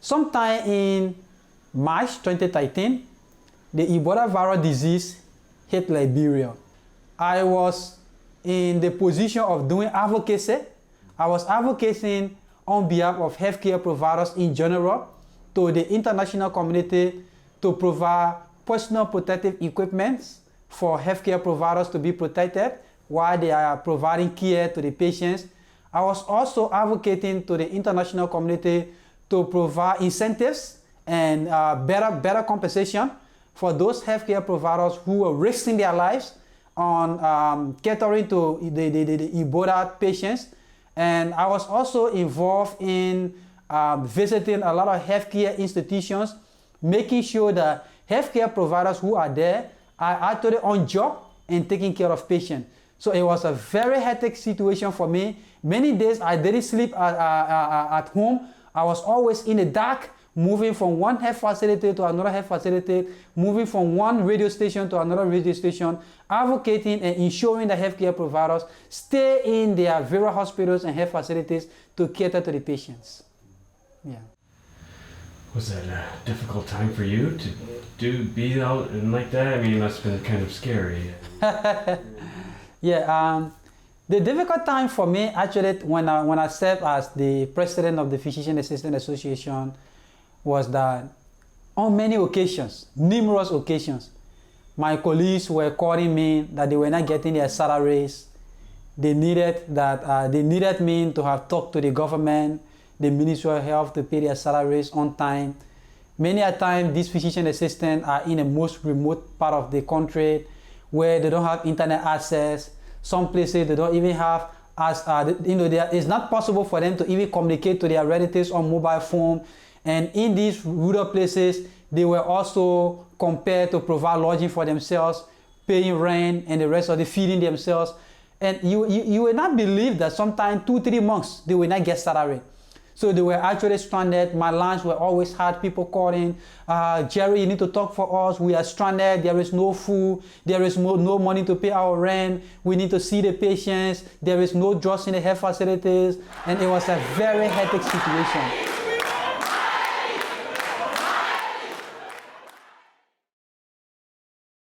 sometime in March 2013, the Ebola viral disease hit Liberia. I was in the position of doing advocacy. I was advocating on behalf of healthcare providers in general to the international community to provide personal protective equipment for healthcare providers to be protected while they are providing care to the patients. I was also advocating to the international community to provide incentives and better compensation for those healthcare providers who are risking their lives on catering to the Ebola patients. And I was also involved in visiting a lot of healthcare institutions, making sure that healthcare providers who are there are actually on job and taking care of patients. So it was a very hectic situation for me. Many days I didn't sleep at home. I was always in the dark, moving from one health facility to another health facility, moving from one radio station to another radio station, advocating and ensuring that healthcare providers stay in their various hospitals and health facilities to cater to the patients. Yeah. Was that a difficult time for you to be out and like that? I mean, it must have been kind of scary. Yeah, the difficult time for me actually when I served as the president of the Physician Assistant Association was that on many occasions, numerous occasions, my colleagues were calling me that they were not getting their salaries. They needed me to have talked to the government, the Ministry of Health, to pay their salaries on time. Many a time, these physician assistants are in the most remote part of the country where they don't have internet access. Some places they don't even have, it's not possible for them to even communicate to their relatives on mobile phone. And in these rural places, they were also compelled to provide lodging for themselves, paying rent, and the rest of the feeding themselves. And you will not believe that sometimes 2-3 months they will not get salary. So they were actually stranded. My lines were always hard. People calling, Jerry, you need to talk for us. We are stranded. There is no food. There is no money to pay our rent. We need to see the patients. There is no drugs in the health facilities. And it was a very hectic situation.